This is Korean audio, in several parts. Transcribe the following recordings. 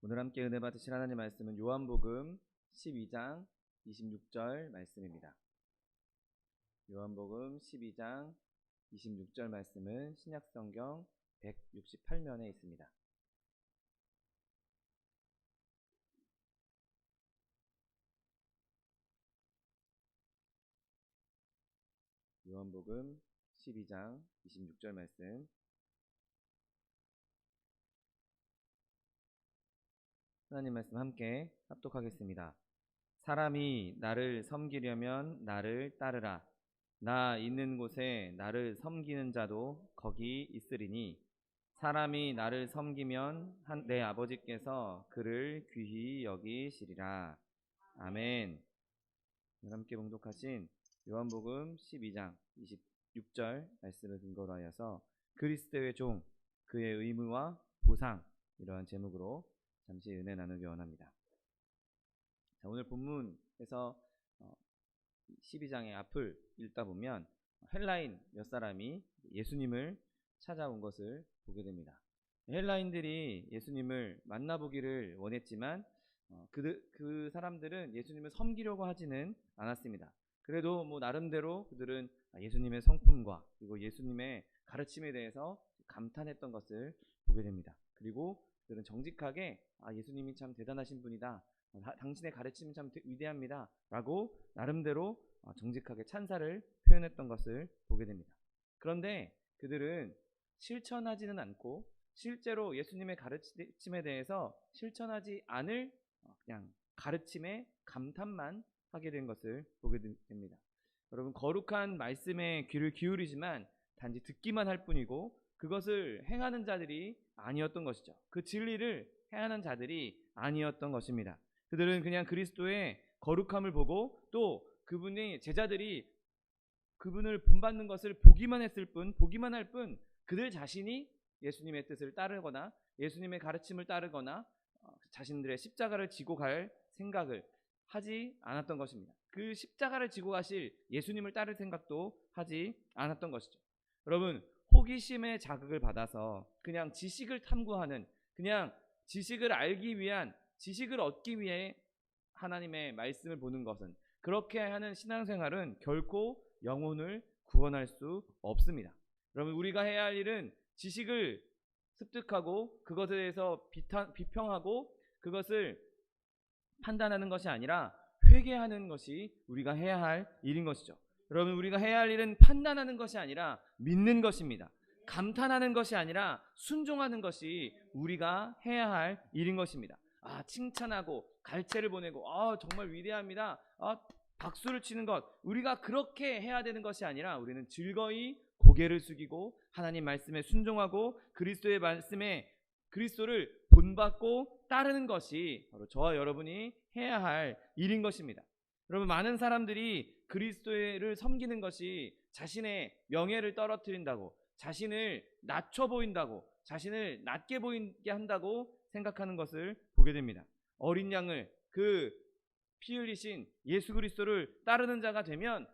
오늘 함께 은혜 받으실 하나님 말씀은 요한복음 12장 26절 말씀입니다. 요한복음 12장 26절 말씀은 신약성경 168면에 있습니다. 요한복음 12장 26절 말씀, 하나님 말씀 함께 합독하겠습니다. 사람이 나를 섬기려면 나를 따르라. 나 있는 곳에 나를 섬기는 자도 거기 있으리니 사람이 나를 섬기면 내 아버지께서 그를 귀히 여기시리라. 아멘. 함께 봉독하신 요한복음 12장 26절 말씀을 근거로 하여서 그리스도의 종, 그의 의무와 보상, 이러한 제목으로 잠시 은혜 나누기 원합니다. 자, 오늘 본문에서 12장의 앞을 읽다 보면 헬라인 몇 사람이 예수님을 찾아온 것을 보게 됩니다. 헬라인들이 예수님을 만나보기를 원했지만 그 사람들은 예수님을 섬기려고 하지는 않았습니다. 그래도 나름대로 그들은 예수님의 성품과 그리고 예수님의 가르침에 대해서 감탄했던 것을 보게 됩니다. 그리고 그들은 정직하게 예수님이 참 대단하신 분이다, 당신의 가르침은 참 위대합니다 라고 나름대로 정직하게 찬사를 표현했던 것을 보게 됩니다. 그런데 그들은 실천하지는 않고 실제로 예수님의 가르침에 대해서 실천하지 않을 그냥 가르침에 감탄만 하게 된 것을 보게 됩니다. 여러분, 거룩한 말씀에 귀를 기울이지만 단지 듣기만 할 뿐이고 그것을 행하는 자들이 아니었던 것이죠. 그 진리를 행하는 자들이 아니었던 것입니다. 그들은 그냥 그리스도의 거룩함을 보고 또 그분이 제자들이 그분을 본받는 것을 보기만 할 뿐 그들 자신이 예수님의 뜻을 따르거나 예수님의 가르침을 따르거나 자신들의 십자가를 지고 갈 생각을 하지 않았던 것입니다. 그 십자가를 지고 가실 예수님을 따를 생각도 하지 않았던 것이죠. 여러분, 호기심의 자극을 받아서 그냥 지식을 탐구하는, 그냥 지식을 알기 위한, 지식을 얻기 위해 하나님의 말씀을 보는 것은, 그렇게 하는 신앙생활은 결코 영혼을 구원할 수 없습니다. 여러분, 우리가 해야 할 일은 지식을 습득하고 그것에 대해서 비평하고 그것을 판단하는 것이 아니라 회개하는 것이 우리가 해야 할 일인 것이죠. 여러분, 우리가 해야 할 일은 판단하는 것이 아니라 믿는 것입니다. 감탄하는 것이 아니라 순종하는 것이 우리가 해야 할 일인 것입니다. 칭찬하고 갈채를 보내고 정말 위대합니다, 박수를 치는 것, 우리가 그렇게 해야 되는 것이 아니라 우리는 즐거이 고개를 숙이고 하나님 말씀에 순종하고 그리스도의 말씀에 그리스도를 본받고 따르는 것이 바로 저와 여러분이 해야 할 일인 것입니다. 여러분, 많은 사람들이 그리스도를 섬기는 것이 자신의 명예를 떨어뜨린다고, 자신을 낮춰 보인다고, 자신을 낮게 보이게 한다고 생각하는 것을 보게 됩니다. 어린 양을, 그 피 흘리신 예수 그리스도를 따르는 자가 되면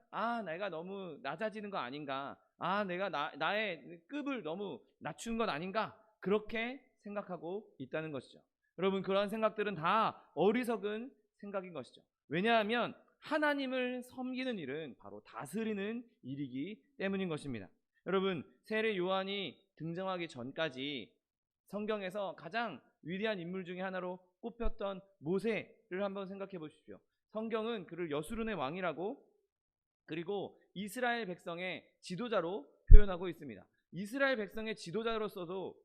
내가 너무 낮아지는 거 아닌가, 내가 나의 급을 너무 낮추는 것 아닌가, 그렇게 생각하고 있다는 것이죠. 여러분, 그러한 생각들은 다 어리석은 생각인 것이죠. 왜냐하면 하나님을 섬기는 일은 바로 다스리는 일이기 때문인 것입니다. 여러분, 세례 요한이 등장하기 전까지 성경에서 가장 위대한 인물 중에 하나로 꼽혔던 모세를 한번 생각해 보십시오. 성경은 그를 여수론의 왕이라고, 그리고 이스라엘 백성의 지도자로 표현하고 있습니다. 이스라엘 백성의 지도자로서도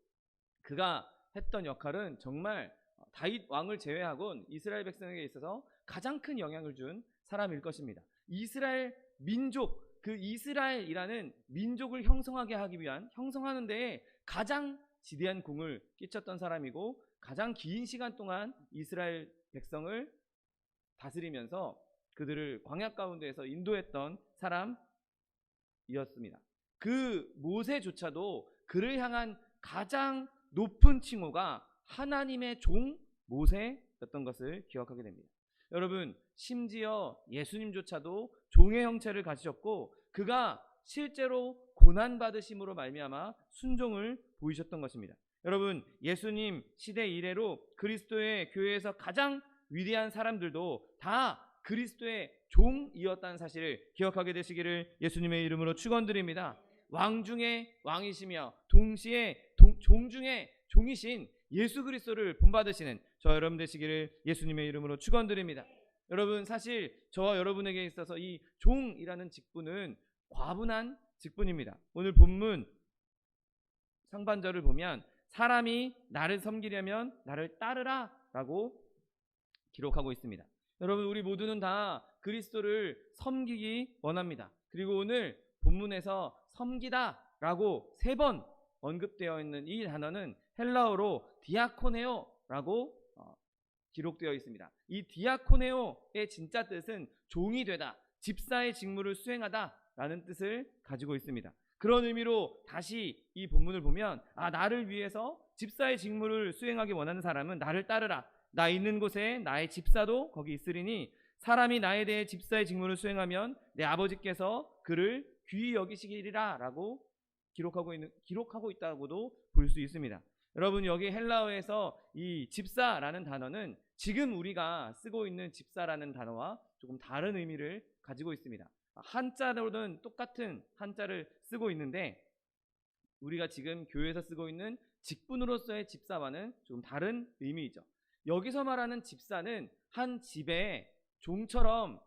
그가 했던 역할은 정말 다윗 왕을 제외하곤 이스라엘 백성에게 있어서 가장 큰 영향을 준 사람일 것입니다. 이스라엘 민족, 그 이스라엘이라는 민족을 형성하게 하기 위한, 형성하는 데에 가장 지대한 공을 끼쳤던 사람이고 가장 긴 시간 동안 이스라엘 백성을 다스리면서 그들을 광야 가운데에서 인도했던 사람이었습니다. 그 모세조차도 그를 향한 가장 높은 칭호가 하나님의 종 모세였던 것을 기억하게 됩니다. 여러분, 심지어 예수님조차도 종의 형체를 가지셨고 그가 실제로 고난받으심으로 말미암아 순종을 보이셨던 것입니다. 여러분, 예수님 시대 이래로 그리스도의 교회에서 가장 위대한 사람들도 다 그리스도의 종이었다는 사실을 기억하게 되시기를 예수님의 이름으로 축원드립니다. 왕 중에 왕이시며 동시에 종 중에 종이신 예수 그리스도를 본받으시는 저 여러분 되시기를 예수님의 이름으로 축원드립니다. 여러분, 사실 저와 여러분에게 있어서 이 종이라는 직분은 과분한 직분입니다. 오늘 본문 상반절을 보면 사람이 나를 섬기려면 나를 따르라 라고 기록하고 있습니다. 여러분, 우리 모두는 다 그리스도를 섬기기 원합니다. 그리고 오늘 본문에서 섬기다 라고 3번 언급되어 있는 이 단어는 헬라어로 디아코네오 라고 기록되어 있습니다. 이 디아코네오의 진짜 뜻은 종이 되다, 집사의 직무를 수행하다 라는 뜻을 가지고 있습니다. 그런 의미로 다시 이 본문을 보면 나를 위해서 집사의 직무를 수행하기 원하는 사람은 나를 따르라. 나 있는 곳에 나의 집사도 거기 있으리니 사람이 나에 대해 집사의 직무를 수행하면 내 아버지께서 그를 귀히 여기시리라 라고 기록하고 있다고도 볼 수 있습니다. 여러분, 여기 헬라어에서 이 집사라는 단어는 지금 우리가 쓰고 있는 집사라는 단어와 조금 다른 의미를 가지고 있습니다. 한자로는 똑같은 한자를 쓰고 있는데 우리가 지금 교회에서 쓰고 있는 직분으로서의 집사와는 조금 다른 의미이죠. 여기서 말하는 집사는 한 집의 종처럼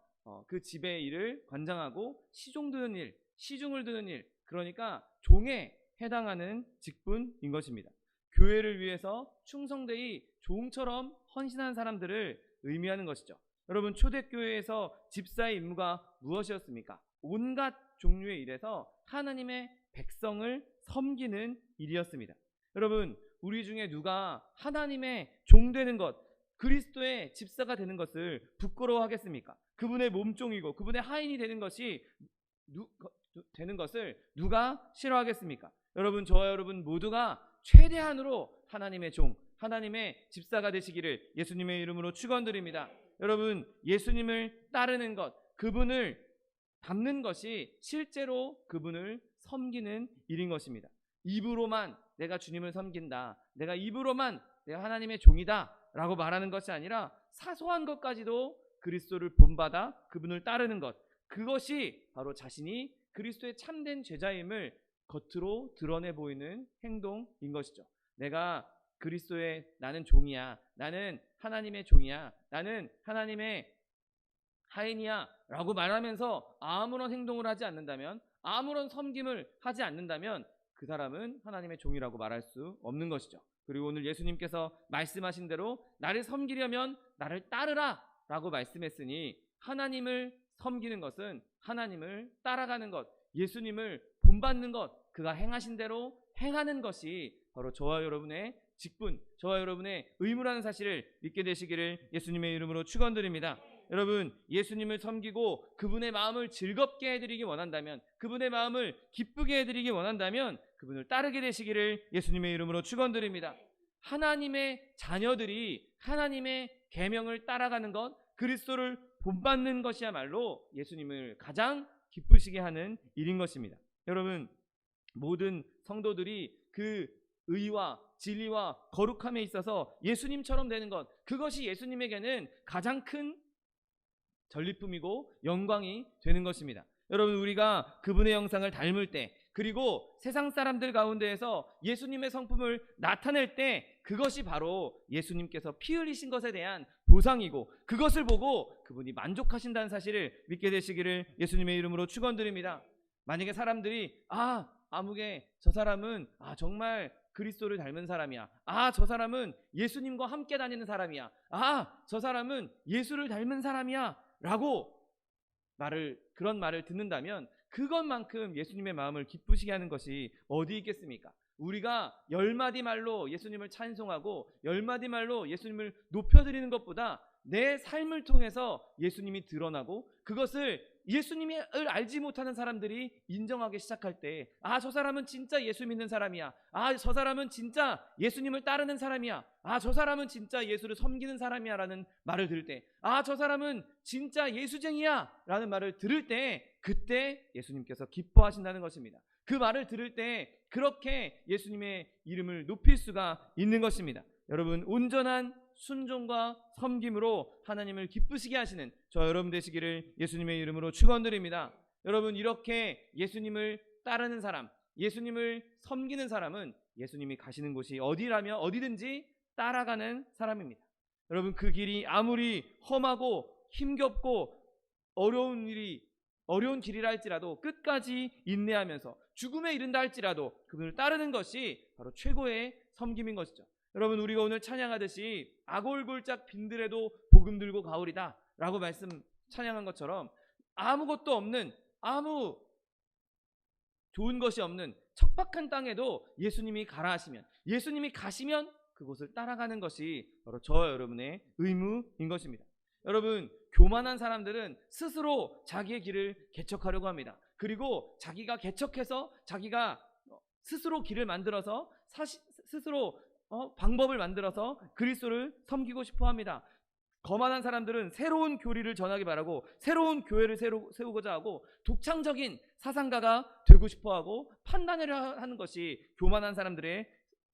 그 집의 일을 관장하고 시종드는 일, 시중을 드는 일, 그러니까 종에 해당하는 직분인 것입니다. 교회를 위해서 충성되이 종처럼 헌신한 사람들을 의미하는 것이죠. 여러분, 초대교회에서 집사의 임무가 무엇이었습니까? 온갖 종류의 일에서 하나님의 백성을 섬기는 일이었습니다. 여러분, 우리 중에 누가 하나님의 종 되는 것, 그리스도의 집사가 되는 것을 부끄러워하겠습니까? 그분의 몸종이고 그분의 하인이 되는 것을 누가 싫어하겠습니까? 여러분, 저와 여러분 모두가 최대한으로 하나님의 종, 하나님의 집사가 되시기를 예수님의 이름으로 축원드립니다. 여러분, 예수님을 따르는 것, 그분을 닮는 것이 실제로 그분을 섬기는 일인 것입니다. 입으로만 내가 주님을 섬긴다, 내가 입으로만 내가 하나님의 종이다 라고 말하는 것이 아니라 사소한 것까지도 그리스도를 본받아 그분을 따르는 것, 그것이 바로 자신이 그리스도의 참된 제자임을 겉으로 드러내 보이는 행동인 것이죠. 내가 그리스도의 나는 종이야, 나는 하나님의 종이야, 나는 하나님의 하인이야 라고 말하면서 아무런 행동을 하지 않는다면, 아무런 섬김을 하지 않는다면 그 사람은 하나님의 종이라고 말할 수 없는 것이죠. 그리고 오늘 예수님께서 말씀하신 대로 나를 섬기려면 나를 따르라 라고 말씀했으니 하나님을 섬기는 것은 하나님을 따라가는 것, 예수님을 본받는 것, 그가 행하신 대로 행하는 것이 바로 저와 여러분의 직분, 저와 여러분의 의무라는 사실을 믿게 되시기를 예수님의 이름으로 축원드립니다. 여러분, 예수님을 섬기고 그분의 마음을 즐겁게 해드리기 원한다면, 그분의 마음을 기쁘게 해드리기 원한다면 그분을 따르게 되시기를 예수님의 이름으로 축원드립니다. 하나님의 자녀들이 하나님의 계명을 따라가는 것, 그리스도를 본받는 것이야말로 예수님을 가장 기쁘시게 하는 일인 것입니다. 여러분, 모든 성도들이 그 의와 진리와 거룩함에 있어서 예수님처럼 되는 것, 그것이 예수님에게는 가장 큰 전리품이고 영광이 되는 것입니다. 여러분, 우리가 그분의 형상을 닮을 때, 그리고 세상 사람들 가운데에서 예수님의 성품을 나타낼 때, 그것이 바로 예수님께서 피 흘리신 것에 대한 보상이고 그것을 보고 그분이 만족하신다는 사실을 믿게 되시기를 예수님의 이름으로 축원드립니다. 만약에 사람들이 아무개 저 사람은 정말 그리스도를 닮은 사람이야, 저 사람은 예수님과 함께 다니는 사람이야, 저 사람은 예수를 닮은 사람이야 라고 그런 말을 듣는다면 그것만큼 예수님의 마음을 기쁘시게 하는 것이 어디 있겠습니까? 우리가 10마디 말로 예수님을 찬송하고 10마디 말로 예수님을 높여드리는 것보다 내 삶을 통해서 예수님이 드러나고 그것을 예수님을 알지 못하는 사람들이 인정하기 시작할 때, 저 사람은 진짜 예수 믿는 사람이야, 저 사람은 진짜 예수님을 따르는 사람이야, 저 사람은 진짜 예수를 섬기는 사람이야 라는 말을 들을 때, 저 사람은 진짜 예수쟁이야 라는 말을 들을 때, 그때 예수님께서 기뻐하신다는 것입니다. 그 말을 들을 때 그렇게 예수님의 이름을 높일 수가 있는 것입니다. 여러분, 온전한 순종과 섬김으로 하나님을 기쁘시게 하시는 저 여러분 되시기를 예수님의 이름으로 축원드립니다. 여러분, 이렇게 예수님을 따르는 사람, 예수님을 섬기는 사람은 예수님이 가시는 곳이 어디라면 어디든지 따라가는 사람입니다. 여러분, 그 길이 아무리 험하고 힘겹고 어려운 길이라 할지라도 끝까지 인내하면서 죽음에 이른다 할지라도 그분을 따르는 것이 바로 최고의 섬김인 것이죠. 여러분, 우리가 오늘 찬양하듯이 아골골짝 빈들에도 복음 들고 가오리다 라고 찬양한 것처럼 아무것도 없는, 아무 좋은 것이 없는 척박한 땅에도 예수님이 가라 하시면, 예수님이 가시면 그곳을 따라가는 것이 바로 저와 여러분의 의무인 것입니다. 여러분, 교만한 사람들은 스스로 자기의 길을 개척하려고 합니다. 그리고 자기가 개척해서 자기가 스스로 길을 만들어서 스스로 방법을 만들어서 그리스도를 섬기고 싶어 합니다. 거만한 사람들은 새로운 교리를 전하기 바라고 새로운 교회를 세우고자 하고 독창적인 사상가가 되고 싶어하고 판단하려 하는 것이 교만한 사람들의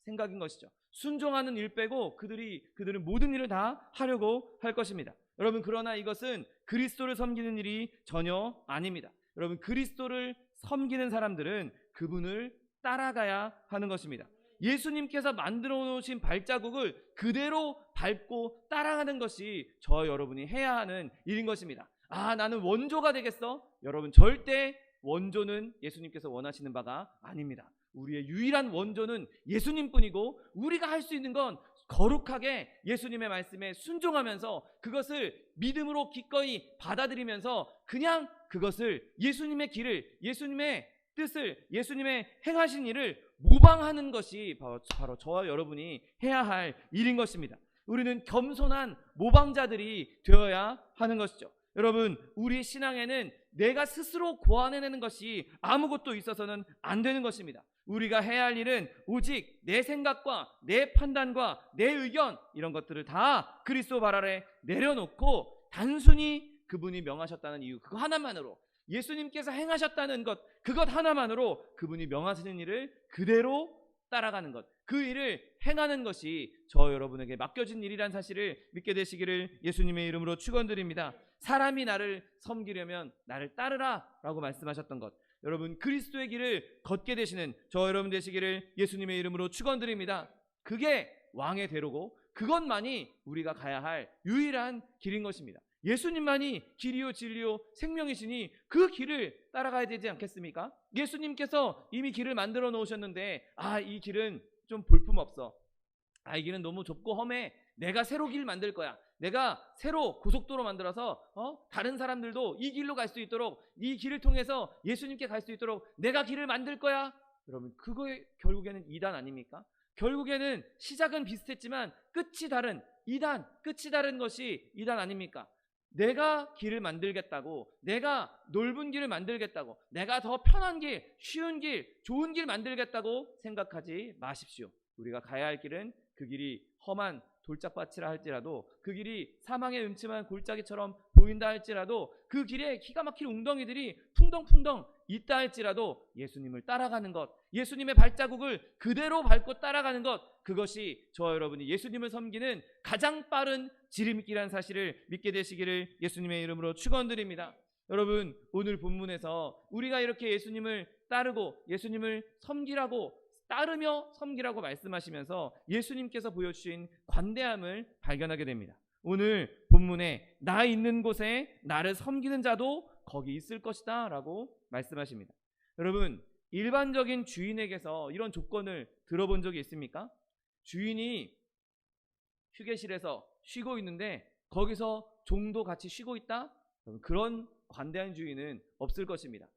생각인 것이죠. 순종하는 일 빼고 그들은 모든 일을 다 하려고 할 것입니다. 여러분, 그러나 이것은 그리스도를 섬기는 일이 전혀 아닙니다. 여러분, 그리스도를 섬기는 사람들은 그분을 따라가야 하는 것입니다. 예수님께서 만들어 놓으신 발자국을 그대로 밟고 따라가는 것이 저 여러분이 해야 하는 일인 것입니다. 나는 원조가 되겠어? 여러분, 절대 원조는 예수님께서 원하시는 바가 아닙니다. 우리의 유일한 원조는 예수님뿐이고 우리가 할 수 있는 건 거룩하게 예수님의 말씀에 순종하면서 그것을 믿음으로 기꺼이 받아들이면서 그냥 그것을 예수님의 길을, 예수님의 뜻을, 예수님의 행하신 일을 모방하는 것이 바로 저와 여러분이 해야 할 일인 것입니다. 우리는 겸손한 모방자들이 되어야 하는 것이죠. 여러분, 우리 신앙에는 내가 스스로 고안해내는 것이 아무것도 있어서는 안 되는 것입니다. 우리가 해야 할 일은 오직 내 생각과 내 판단과 내 의견, 이런 것들을 다 그리스도 발 아래 내려놓고 단순히 그분이 명하셨다는 이유, 그거 하나만으로, 예수님께서 행하셨다는 것, 그것 하나만으로 그분이 명하시는 일을 그대로 따라가는 것, 그 일을 행하는 것이 저 여러분에게 맡겨진 일이란 사실을 믿게 되시기를 예수님의 이름으로 축원드립니다. 사람이 나를 섬기려면 나를 따르라 라고 말씀하셨던 것, 여러분, 그리스도의 길을 걷게 되시는 저 여러분 되시기를 예수님의 이름으로 축원드립니다. 그게 왕의 대로고 그것만이 우리가 가야 할 유일한 길인 것입니다. 예수님만이 길이요 진리요 생명이시니 그 길을 따라가야 되지 않겠습니까? 예수님께서 이미 길을 만들어 놓으셨는데 이 길은 좀 볼품없어, 이 길은 너무 좁고 험해, 내가 새로 길 만들 거야, 내가 새로 고속도로 만들어서 다른 사람들도 이 길로 갈 수 있도록, 이 길을 통해서 예수님께 갈 수 있도록 내가 길을 만들 거야. 여러분, 그거에 결국에는 이단 아닙니까? 결국에는 시작은 비슷했지만 끝이 다른 이단, 끝이 다른 것이 이단 아닙니까? 내가 길을 만들겠다고, 내가 넓은 길을 만들겠다고, 내가 더 편한 길, 쉬운 길, 좋은 길 만들겠다고 생각하지 마십시오. 우리가 가야 할 길은 그 길이 험한 돌짝밭이라 할지라도, 그 길이 사망의 음침한 골짜기처럼 보인다 할지라도, 그 길에 기가 막힌 웅덩이들이 풍덩풍덩 있다 할지라도 예수님을 따라가는 것, 예수님의 발자국을 그대로 밟고 따라가는 것, 그것이 저와 여러분이 예수님을 섬기는 가장 빠른 지름길이라는 사실을 믿게 되시기를 예수님의 이름으로 축원드립니다. 여러분, 오늘 본문에서 우리가 이렇게 예수님을 따르고 예수님을 섬기라고, 따르며 섬기라고 말씀하시면서 예수님께서 보여주신 관대함을 발견하게 됩니다. 오늘 본문에 나 있는 곳에 나를 섬기는 자도 거기 있을 것이다 라고 말씀하십니다. 여러분, 일반적인 주인에게서 이런 조건을 들어본 적이 있습니까? 주인이 휴게실에서 쉬고 있는데 거기서 종도 같이 쉬고 있다? 그런 관대한 주인은 없을 것입니다.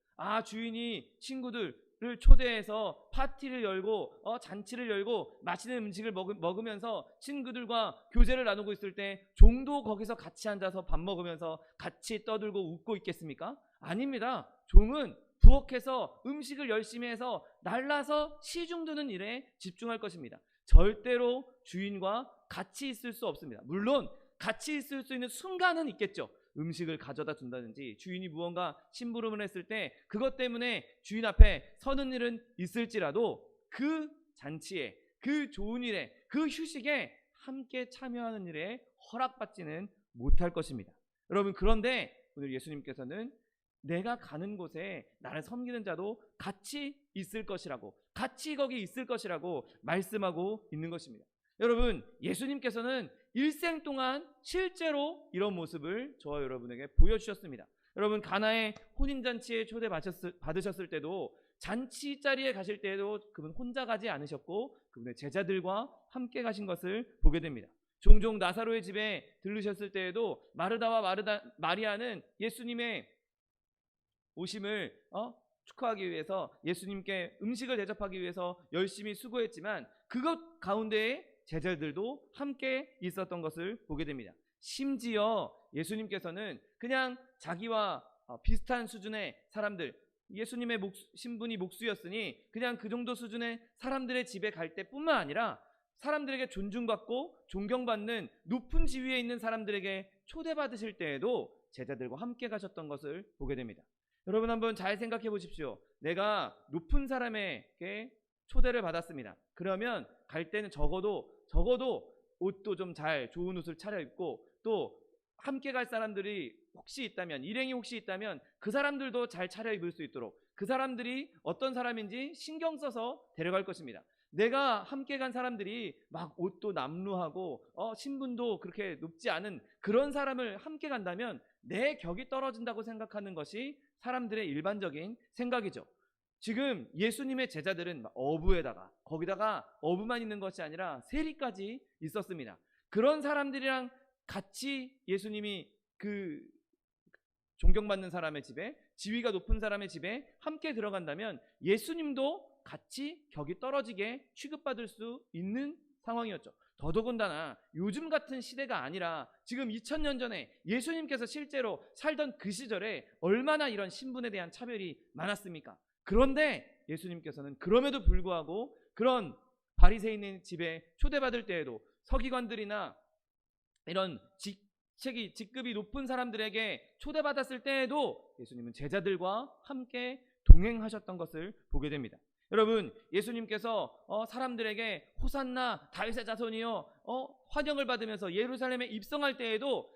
주인이 친구들을 초대해서 파티를 열고 잔치를 열고 맛있는 음식을 먹으면서 친구들과 교제를 나누고 있을 때 종도 거기서 같이 앉아서 밥 먹으면서 같이 떠들고 웃고 있겠습니까? 아닙니다. 종은 부엌에서 음식을 열심히 해서 날라서 시중 드는 일에 집중할 것입니다. 절대로 주인과 같이 있을 수 없습니다. 물론 같이 있을 수 있는 순간은 있겠죠. 음식을 가져다 준다든지 주인이 무언가 심부름을 했을 때 그것 때문에 주인 앞에 서는 일은 있을지라도 그 잔치에, 그 좋은 일에, 그 휴식에 함께 참여하는 일에 허락받지는 못할 것입니다. 여러분, 그런데 오늘 예수님께서는 내가 가는 곳에 나를 섬기는 자도 같이 있을 것이라고, 같이 거기 있을 것이라고 말씀하고 있는 것입니다. 여러분, 예수님께서는 일생 동안 실제로 이런 모습을 저와 여러분에게 보여주셨습니다. 여러분, 가나의 혼인잔치에 초대받으셨을 때도, 잔치 자리에 가실 때에도 그분 혼자 가지 않으셨고 그분의 제자들과 함께 가신 것을 보게 됩니다. 종종 나사로의 집에 들르셨을 때에도 마르다와 마리아는 예수님의 오심을 축하하기 위해서, 예수님께 음식을 대접하기 위해서 열심히 수고했지만 그것 가운데에 제자들도 함께 있었던 것을 보게 됩니다. 심지어 예수님께서는 그냥 자기와 비슷한 수준의 사람들, 예수님의 신분이 목수였으니 그냥 그 정도 수준의 사람들의 집에 갈 때뿐만 아니라 사람들에게 존중받고 존경받는 높은 지위에 있는 사람들에게 초대받으실 때에도 제자들과 함께 가셨던 것을 보게 됩니다. 여러분, 한번 잘 생각해 보십시오. 내가 높은 사람에게 초대를 받았습니다. 그러면 갈 때는 적어도 옷도 좀 잘 좋은 옷을 차려입고, 또 함께 갈 사람들이 혹시 있다면, 일행이 혹시 있다면 그 사람들도 잘 차려입을 수 있도록 그 사람들이 어떤 사람인지 신경 써서 데려갈 것입니다. 내가 함께 간 사람들이 막 옷도 남루하고 신분도 그렇게 높지 않은 그런 사람을 함께 간다면 내 격이 떨어진다고 생각하는 것이 사람들의 일반적인 생각이죠. 지금 예수님의 제자들은 어부에다가, 거기다가 어부만 있는 것이 아니라 세리까지 있었습니다. 그런 사람들이랑 같이 예수님이 그 존경받는 사람의 집에, 지위가 높은 사람의 집에 함께 들어간다면 예수님도 같이 격이 떨어지게 취급받을 수 있는 상황이었죠. 더더군다나 요즘 같은 시대가 아니라 지금 2000년 전에 예수님께서 실제로 살던 그 시절에 얼마나 이런 신분에 대한 차별이 많았습니까? 그런데 예수님께서는 그럼에도 불구하고 그런 바리새인의 집에 초대받을 때에도, 서기관들이나 이런 직급이 높은 사람들에게 초대받았을 때에도 예수님은 제자들과 함께 동행하셨던 것을 보게 됩니다. 여러분, 예수님께서 사람들에게 호산나 다윗의 자손이여 환영을 받으면서 예루살렘에 입성할 때에도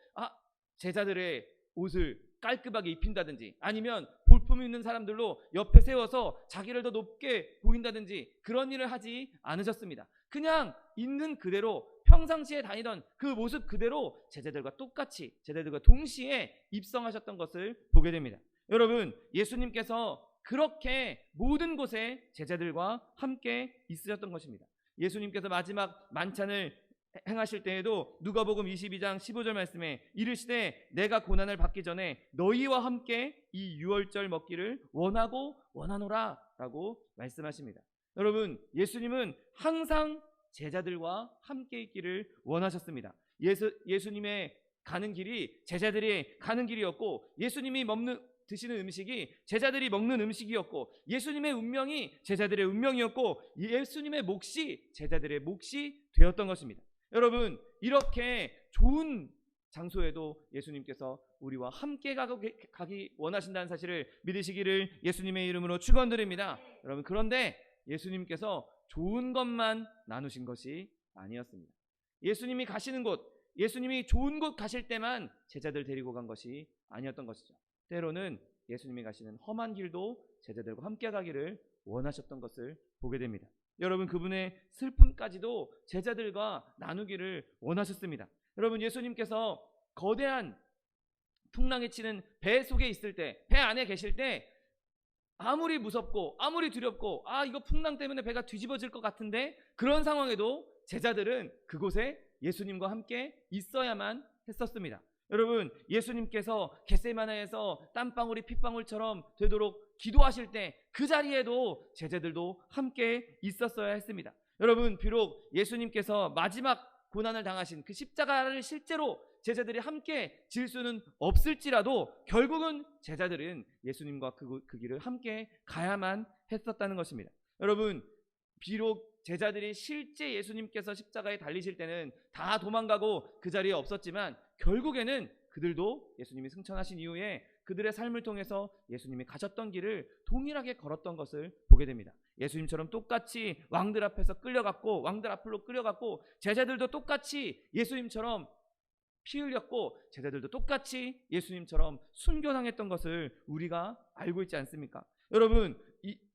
제자들의 옷을 깔끔하게 입힌다든지, 아니면 볼품 있는 사람들로 옆에 세워서 자기를 더 높게 보인다든지 그런 일을 하지 않으셨습니다. 그냥 있는 그대로 평상시에 다니던 그 모습 그대로 제자들과 똑같이, 제자들과 동시에 입성하셨던 것을 보게 됩니다. 여러분, 예수님께서 그렇게 모든 곳에 제자들과 함께 있으셨던 것입니다. 예수님께서 마지막 만찬을 행하실 때에도 누가복음 22장 15절 말씀에 이르시되 내가 고난을 받기 전에 너희와 함께 이 유월절 먹기를 원하노라 라고 말씀하십니다. 여러분, 예수님은 항상 제자들과 함께 있기를 원하셨습니다. 예수님의 가는 길이 제자들이 가는 길이었고, 예수님이 드시는 음식이 제자들이 먹는 음식이었고, 예수님의 운명이 제자들의 운명이었고, 예수님의 몫이 제자들의 몫이 되었던 것입니다. 여러분, 이렇게 좋은 장소에도 예수님께서 우리와 함께 가기 원하신다는 사실을 믿으시기를 예수님의 이름으로 축원드립니다. 여러분, 그런데 예수님께서 좋은 것만 나누신 것이 아니었습니다. 예수님이 가시는 곳, 예수님이 좋은 곳 가실 때만 제자들 데리고 간 것이 아니었던 것이죠. 때로는 예수님이 가시는 험한 길도 제자들과 함께 가기를 원하셨던 것을 보게 됩니다. 여러분, 그분의 슬픔까지도 제자들과 나누기를 원하셨습니다. 여러분, 예수님께서 거대한 풍랑에 치는 배 속에 있을 때, 배 안에 계실 때 아무리 무섭고 아무리 두렵고 이거 풍랑 때문에 배가 뒤집어질 것 같은데, 그런 상황에도 제자들은 그곳에 예수님과 함께 있어야만 했었습니다. 여러분, 예수님께서 겟세마네에서 땀방울이 핏방울처럼 되도록 기도하실 때 그 자리에도 제자들도 함께 있었어야 했습니다. 여러분, 비록 예수님께서 마지막 고난을 당하신 그 십자가를 실제로 제자들이 함께 질 수는 없을지라도 결국은 제자들은 예수님과 그 길을 함께 가야만 했었다는 것입니다. 여러분, 비록 제자들이 실제 예수님께서 십자가에 달리실 때는 다 도망가고 그 자리에 없었지만 결국에는 그들도 예수님이 승천하신 이후에 그들의 삶을 통해서 예수님이 가셨던 길을 동일하게 걸었던 것을 보게 됩니다. 예수님처럼 똑같이 왕들 앞에서 끌려갔고 왕들 앞으로 끌려갔고 제자들도 똑같이 예수님처럼 피 흘렸고 제자들도 똑같이 예수님처럼 순교당했던 것을 우리가 알고 있지 않습니까? 여러분,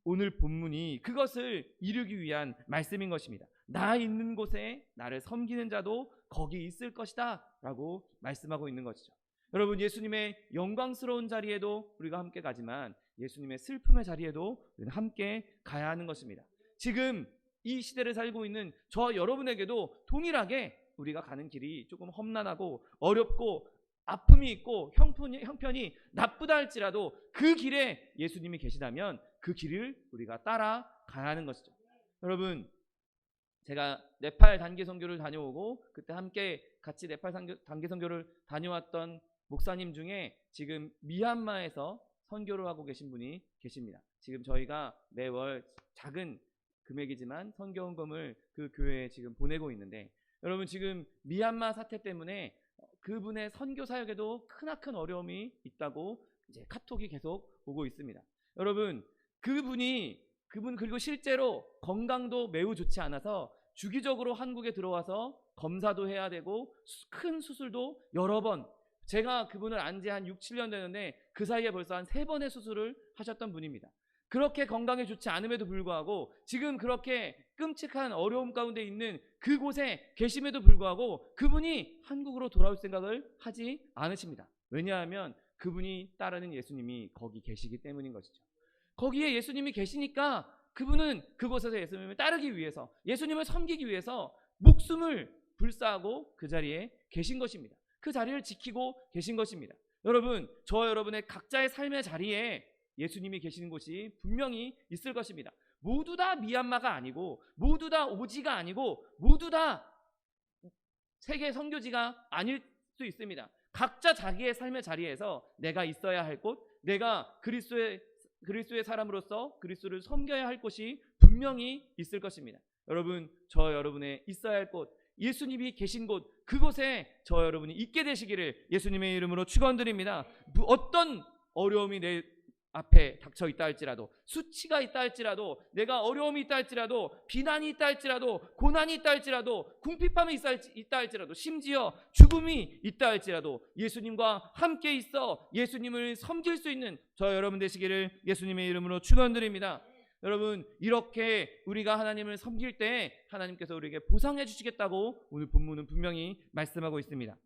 오늘 본문이 그것을 이루기 위한 말씀인 것입니다. 나 있는 곳에 나를 섬기는 자도 거기 있을 것이다 라고 말씀하고 있는 것이죠. 여러분, 예수님의 영광스러운 자리에도 우리가 함께 가지만 예수님의 슬픔의 자리에도 우리는 함께 가야 하는 것입니다. 지금 이 시대를 살고 있는 저 여러분에게도 동일하게 우리가 가는 길이 조금 험난하고 어렵고 아픔이 있고 형편이 나쁘다 할지라도 그 길에 예수님이 계시다면 그 길을 우리가 따라가야 하는 것이죠. 여러분, 제가 네팔 단기 선교를 다녀오고 그때 함께 같이 네팔 단기 선교를 다녀왔던 목사님 중에 지금 미얀마에서 선교를 하고 계신 분이 계십니다. 지금 저희가 매월 작은 금액이지만 선교헌금을 그 교회에 지금 보내고 있는데, 여러분, 지금 미얀마 사태 때문에 그분의 선교 사역에도 크나큰 어려움이 있다고 이제 카톡이 계속 오고 있습니다. 여러분, 그분 그리고 실제로 건강도 매우 좋지 않아서 주기적으로 한국에 들어와서 검사도 해야 되고 큰 수술도 여러 번, 제가 그분을 안 지 한 6, 7년 되는데 그 사이에 벌써 한 3번의 수술을 하셨던 분입니다. 그렇게 건강에 좋지 않음에도 불구하고 지금 그렇게 끔찍한 어려움 가운데 있는 그곳에 계심에도 불구하고 그분이 한국으로 돌아올 생각을 하지 않으십니다. 왜냐하면 그분이 따르는 예수님이 거기 계시기 때문인 것이죠. 거기에 예수님이 계시니까 그분은 그곳에서 예수님을 따르기 위해서, 예수님을 섬기기 위해서 목숨을 불사하고 그 자리에 계신 것입니다. 그 자리를 지키고 계신 것입니다. 여러분, 저와 여러분의 각자의 삶의 자리에 예수님이 계시는 곳이 분명히 있을 것입니다. 모두 다 미얀마가 아니고 모두 다 오지가 아니고 모두 다 세계 선교지가 아닐 수 있습니다. 각자 자기의 삶의 자리에서 내가 있어야 할 곳, 내가 그리스도의 사람으로서 그리스도를 섬겨야 할 곳이 분명히 있을 것입니다. 여러분, 저 여러분의 있어야 할 곳, 예수님이 계신 곳, 그곳에 저 여러분이 있게 되시기를 예수님의 이름으로 축원드립니다. 어떤 어려움이 내 앞에 닥쳐 있다 할지라도, 수치가 있다 할지라도, 내가 어려움이 있다 할지라도, 비난이 있다 할지라도, 고난이 있다 할지라도, 궁핍함이 있다 할지라도, 심지어 죽음이 있다 할지라도 예수님과 함께 있어 예수님을 섬길 수 있는 저 여러분 되시기를 예수님의 이름으로 축원드립니다. 여러분, 이렇게 우리가 하나님을 섬길 때 하나님께서 우리에게 보상해 주시겠다고 오늘 본문은 분명히 말씀하고 있습니다.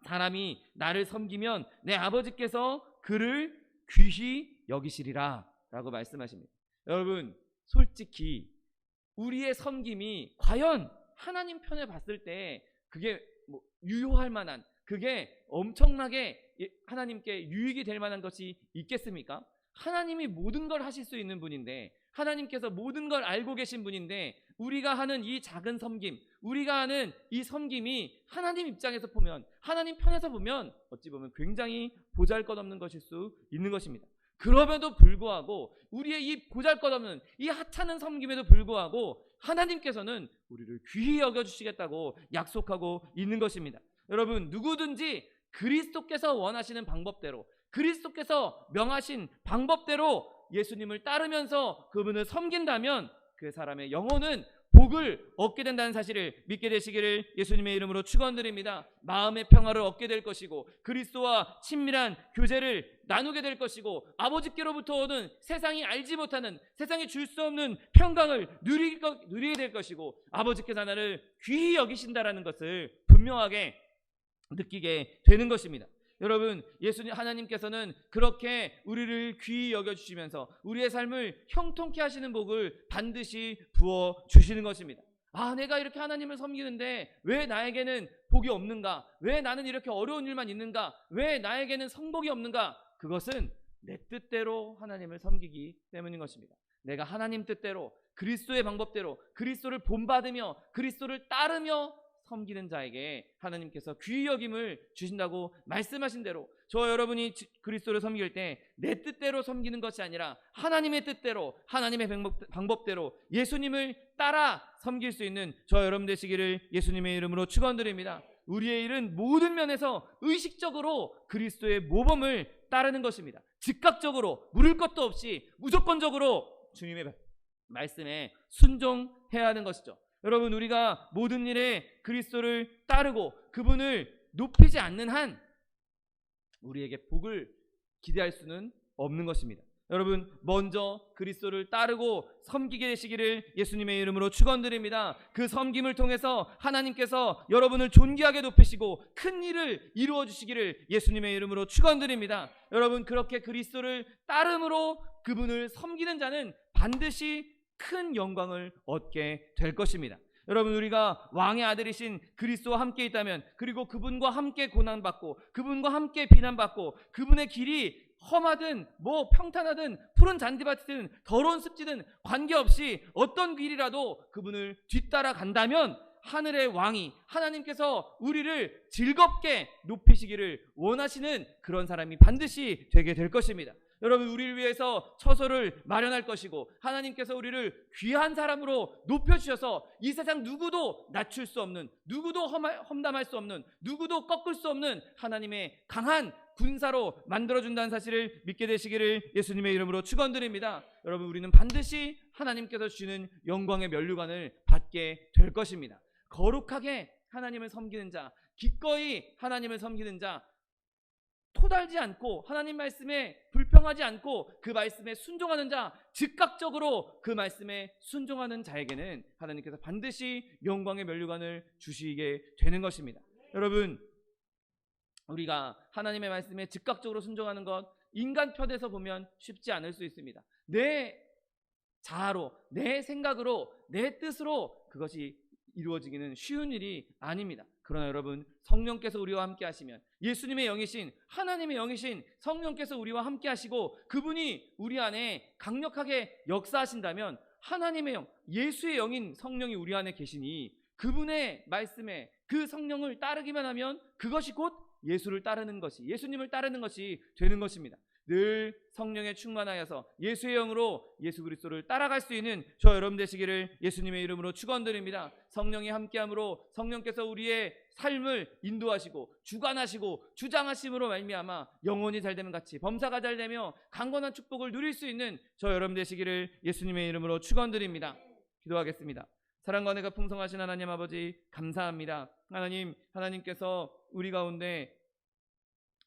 사람이 나를 섬기면 내 아버지께서 그를 귀히 여기시리라 라고 말씀하십니다. 여러분, 솔직히 우리의 섬김이 과연 하나님 편에 봤을 때 그게 유효할 만한, 그게 엄청나게 하나님께 유익이 될 만한 것이 있겠습니까? 하나님이 모든 걸 하실 수 있는 분인데, 하나님께서 모든 걸 알고 계신 분인데, 우리가 하는 이 작은 섬김, 우리가 하는 이 섬김이 하나님 입장에서 보면, 하나님 편에서 보면 어찌 보면 굉장히 보잘것없는 것일 수 있는 것입니다. 그럼에도 불구하고 우리의 이 보잘것없는 이 하찮은 섬김에도 불구하고 하나님께서는 우리를 귀히 여겨주시겠다고 약속하고 있는 것입니다. 여러분, 누구든지 그리스도께서 원하시는 방법대로, 그리스도께서 명하신 방법대로 예수님을 따르면서 그분을 섬긴다면 그 사람의 영혼은 복을 얻게 된다는 사실을 믿게 되시기를 예수님의 이름으로 축원드립니다. 마음의 평화를 얻게 될 것이고 그리스도와 친밀한 교제를 나누게 될 것이고 아버지께로부터 오는 세상이 알지 못하는, 세상이 줄 수 없는 평강을 누리게 될 것이고 아버지께서 나를 귀히 여기신다라는 것을 분명하게 느끼게 되는 것입니다. 여러분, 하나님께서는 그렇게 우리를 귀히 여겨주시면서 우리의 삶을 형통케 하시는 복을 반드시 부어주시는 것입니다. 내가 이렇게 하나님을 섬기는데 왜 나에게는 복이 없는가? 왜 나는 이렇게 어려운 일만 있는가? 왜 나에게는 성복이 없는가? 그것은 내 뜻대로 하나님을 섬기기 때문인 것입니다. 내가 하나님 뜻대로, 그리스도의 방법대로, 그리스도를 본받으며 그리스도를 따르며 섬기는 자에게 하나님께서 귀히 여김을 주신다고 말씀하신 대로 저와 여러분이 그리스도를 섬길 때 내 뜻대로 섬기는 것이 아니라 하나님의 뜻대로, 하나님의 방법대로 예수님을 따라 섬길 수 있는 저와 여러분 되시기를 예수님의 이름으로 축원드립니다. 우리의 일은 모든 면에서 의식적으로 그리스도의 모범을 따르는 것입니다. 즉각적으로 물을 것도 없이 무조건적으로 주님의 말씀에 순종해야 하는 것이죠. 여러분, 우리가 모든 일에 그리스도를 따르고 그분을 높이지 않는 한 우리에게 복을 기대할 수는 없는 것입니다. 여러분, 먼저 그리스도를 따르고 섬기게 되시기를 예수님의 이름으로 축원드립니다. 그 섬김을 통해서 하나님께서 여러분을 존귀하게 높이시고 큰 일을 이루어 주시기를 예수님의 이름으로 축원드립니다. 여러분, 그렇게 그리스도를 따름으로 그분을 섬기는 자는 반드시 큰 영광을 얻게 될 것입니다. 여러분, 우리가 왕의 아들이신 그리스도와 함께 있다면, 그리고 그분과 함께 고난받고 그분과 함께 비난받고 그분의 길이 험하든 평탄하든 푸른 잔디밭이든 더러운 습지든 관계없이 어떤 길이라도 그분을 뒤따라 간다면 하늘의 왕이 하나님께서 우리를 즐겁게 높이시기를 원하시는 그런 사람이 반드시 되게 될 것입니다. 여러분, 우리를 위해서 처소를 마련할 것이고 하나님께서 우리를 귀한 사람으로 높여주셔서 이 세상 누구도 낮출 수 없는, 누구도 험담할 수 없는, 누구도 꺾을 수 없는 하나님의 강한 군사로 만들어준다는 사실을 믿게 되시기를 예수님의 이름으로 축원드립니다. 여러분, 우리는 반드시 하나님께서 주시는 영광의 면류관을 받게 될 것입니다. 거룩하게 하나님을 섬기는 자, 기꺼이 하나님을 섬기는 자, 토달지 않고 하나님 말씀에 불평하지 않고 그 말씀에 순종하는 자, 즉각적으로 그 말씀에 순종하는 자에게는 하나님께서 반드시 영광의 면류관을 주시게 되는 것입니다. 여러분, 우리가 하나님의 말씀에 즉각적으로 순종하는 것, 인간 편에서 보면 쉽지 않을 수 있습니다. 내 자아로, 내 생각으로, 내 뜻으로 그것이 이루어지기는 쉬운 일이 아닙니다. 그러나 여러분, 성령께서 우리와 함께 하시면, 예수님의 영이신 하나님의 영이신 성령께서 우리와 함께 하시고 그분이 우리 안에 강력하게 역사하신다면, 하나님의 영, 예수의 영인 성령이 우리 안에 계시니 그분의 말씀에 그 성령을 따르기만 하면 그것이 곧 예수를 따르는 것이, 예수님을 따르는 것이 되는 것입니다. 늘 성령에 충만하여서 예수의 영으로 예수 그리스도를 따라갈 수 있는 저 여러분 되시기를 예수님의 이름으로 축원드립니다. 성령이 함께함으로 성령께서 우리의 삶을 인도하시고 주관하시고 주장하심으로 말미암아 영혼이 잘되면 같이 범사가 잘되며 강건한 축복을 누릴 수 있는 저 여러분 되시기를 예수님의 이름으로 축원드립니다. 기도하겠습니다. 사랑과 은혜가 풍성하신 하나님 아버지, 감사합니다. 하나님께서 우리 가운데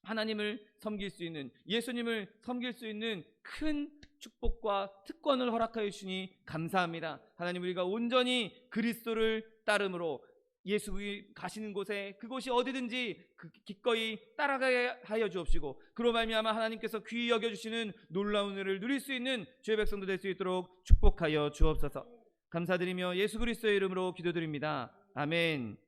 하나님을 섬길 수 있는, 예수님을 섬길 수 있는 큰 축복과 특권을 허락하여 주시니 감사합니다. 하나님, 우리가 온전히 그리스도를 따름으로 예수의 가시는 곳에, 그곳이 어디든지 기꺼이 따라가게 하여 주옵시고, 그로 말미암아 하나님께서 귀히 여겨주시는 놀라운 은혜를 누릴 수 있는 주의 백성도 될 수 있도록 축복하여 주옵소서. 감사드리며 예수 그리스도의 이름으로 기도드립니다. 아멘.